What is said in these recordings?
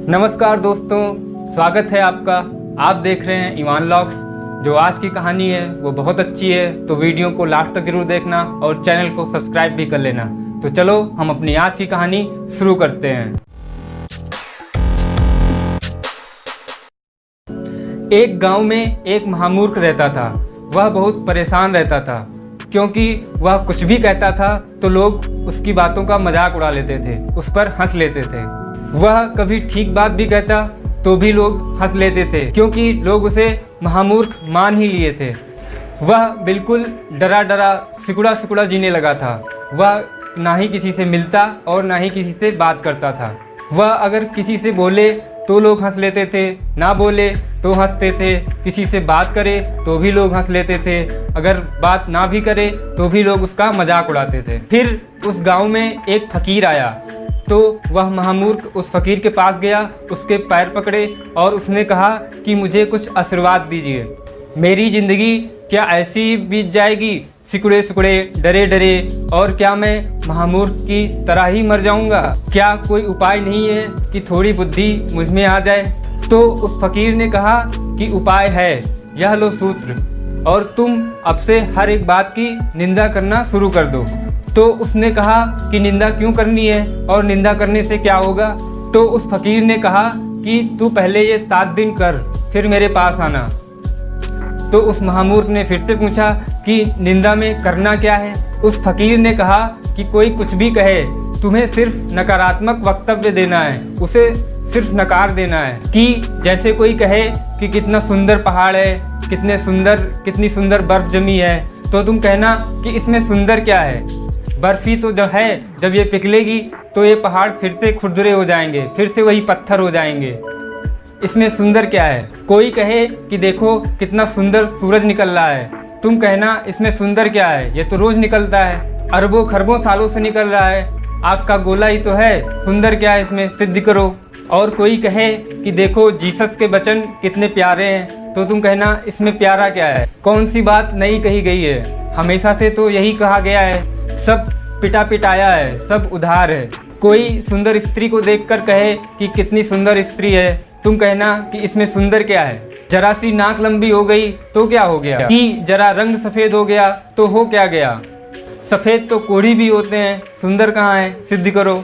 नमस्कार दोस्तों, स्वागत है आपका। आप देख रहे हैं ईमान व्लॉग्स। जो आज की कहानी है वो बहुत अच्छी है, तो वीडियो को लास्ट तक जरूर देखना और चैनल को सब्सक्राइब भी कर लेना। तो चलो हम अपनी आज की कहानी शुरू करते हैं। एक गांव में एक महामूर्ख रहता था। वह बहुत परेशान रहता था क्योंकि वह कुछ भी कहता था तो लोग उसकी बातों का मजाक उड़ा लेते थे, उस पर हंस लेते थे। वह कभी ठीक बात भी कहता तो भी लोग हंस लेते थे क्योंकि लोग उसे महामूर्ख मान ही लिए थे। वह बिल्कुल डरा डरा सिकुड़ा सिकुड़ा जीने लगा था। वह ना ही किसी से मिलता और ना ही किसी से बात करता था। वह अगर किसी से बोले तो लोग हंस लेते थे, ना बोले तो हंसते थे, किसी से बात करे तो भी लोग हंस लेते थे, अगर बात ना भी करे तो भी लोग उसका मजाक उड़ाते थे। फिर उस गांव में एक फकीर आया तो वह महामूर्ख उस फकीर के पास गया, उसके पैर पकड़े और उसने कहा कि मुझे कुछ आशीर्वाद दीजिए। मेरी ज़िंदगी क्या ऐसी ही बीत जाएगी, सिकुड़े सिकुड़े डरे डरे, और क्या मैं महामूर्ख की तरह ही मर जाऊंगा? क्या कोई उपाय नहीं है कि थोड़ी बुद्धि मुझ में आ जाए? तो उस फकीर ने कहा कि उपाय है, यह लो सूत्र, और तुम अब से हर एक बात की निंदा करना शुरू कर दो। तो उसने कहा कि निंदा क्यों करनी है और निंदा करने से क्या होगा? तो उस फकीर ने कहा कि तू पहले ये 7 दिन कर, फिर मेरे पास आना। तो उस महामूर्ख ने फिर से पूछा कि निंदा में करना क्या है? उस फकीर ने कहा कि कोई कुछ भी कहे, तुम्हें सिर्फ नकारात्मक वक्तव्य देना है, उसे सिर्फ नकार देना है। कि जैसे कोई कहे कि कितना सुंदर पहाड़ है, कितनी सुंदर बर्फ जमी है, तो तुम कहना कि इसमें सुंदर क्या है? बर्फी तो जो है, जब ये पिघलेगी तो ये पहाड़ फिर से खुरदुरे हो जाएंगे, फिर से वही पत्थर हो जाएंगे। इसमें सुंदर क्या है? कोई कहे कि देखो कितना सुंदर सूरज निकल रहा है, तुम कहना इसमें सुंदर क्या है, ये तो रोज निकलता है, अरबों खरबों सालों से निकल रहा है, आग का गोला ही तो है, सुंदर क्या है इसमें, सिद्ध करो। और कोई कहे कि देखो जीसस के वचन कितने प्यारे हैं, तो तुम कहना इसमें प्यारा क्या है? कौन सी बात नई कही गई है? हमेशा से तो यही कहा गया है, सब पिटा पिटाया है, सब उधार है। कोई सुंदर स्त्री को देखकर कहे कि कितनी सुंदर स्त्री है, तुम कहना कि इसमें सुंदर क्या है? जरा सी नाक लंबी हो गई तो क्या हो गया? कि जरा रंग सफ़ेद हो गया तो हो क्या गया? सफ़ेद तो कोढ़ी भी होते हैं, सुंदर कहाँ है, सिद्ध करो।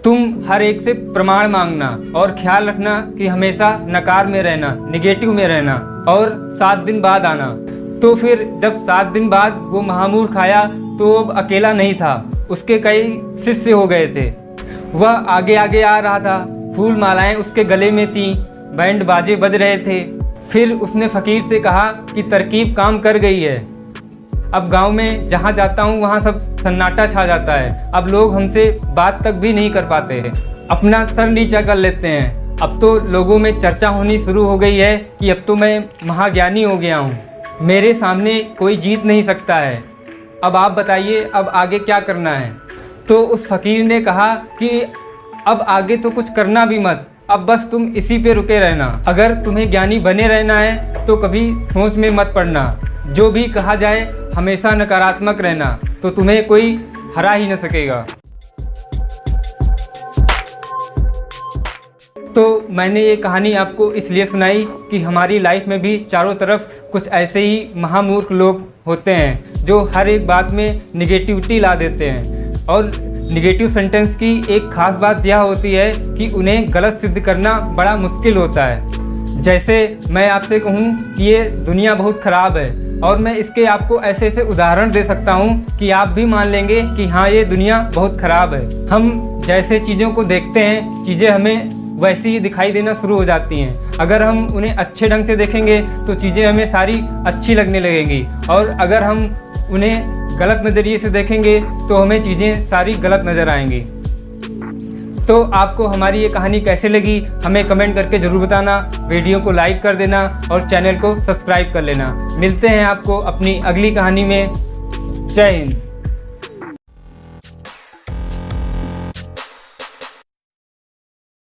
तुम हर एक से प्रमाण मांगना और ख्याल रखना कि हमेशा नकार में रहना, निगेटिव में रहना, और 7 दिन बाद आना। तो फिर जब 7 दिन बाद वो महामूर्ख आया तो अब अकेला नहीं था, उसके कई शिष्य हो गए थे। वह आगे आगे आ रहा था, फूल मालाएं उसके गले में थीं, बैंड बाजे बज रहे थे। फिर उसने फकीर से कहा कि तरकीब काम कर गई है, अब गांव में जहाँ जाता हूँ वहाँ सब सन्नाटा छा जाता है, अब लोग हमसे बात तक भी नहीं कर पाते हैं, अपना सर नीचा कर लेते हैं। अब तो लोगों में चर्चा होनी शुरू हो गई है कि अब तो मैं महाज्ञानी हो गया हूँ, मेरे सामने कोई जीत नहीं सकता है। अब आप बताइए अब आगे क्या करना है? तो उस फकीर ने कहा कि अब आगे तो कुछ करना भी मत, अब बस तुम इसी पे रुके रहना। अगर तुम्हें ज्ञानी बने रहना है तो कभी सोच में मत पड़ना, जो भी कहा जाए हमेशा नकारात्मक रहना, तो तुम्हें कोई हरा ही न सकेगा। तो मैंने ये कहानी आपको इसलिए सुनाई कि हमारी लाइफ में भी चारों तरफ कुछ ऐसे ही महामूर्ख लोग होते हैं जो हर एक बात में निगेटिविटी ला देते हैं। और निगेटिव सेंटेंस की एक ख़ास बात यह होती है कि उन्हें गलत सिद्ध करना बड़ा मुश्किल होता है। जैसे मैं आपसे कहूँ कि ये दुनिया बहुत ख़राब है, और मैं इसके आपको ऐसे ऐसे उदाहरण दे सकता हूँ कि आप भी मान लेंगे कि हाँ ये दुनिया बहुत ख़राब है। हम जैसे चीज़ों को देखते हैं, चीज़ें हमें वैसी ही दिखाई देना शुरू हो जाती हैं। अगर हम उन्हें अच्छे ढंग से देखेंगे तो चीज़ें हमें सारी अच्छी लगने लगेंगी, और अगर हम उन्हें गलत नज़रिए से देखेंगे तो हमें चीज़ें सारी गलत नज़र आएंगी। तो आपको हमारी ये कहानी कैसे लगी हमें कमेंट करके ज़रूर बताना, वीडियो को लाइक कर देना और चैनल को सब्सक्राइब कर लेना। मिलते हैं आपको अपनी अगली कहानी में। जय हिंद।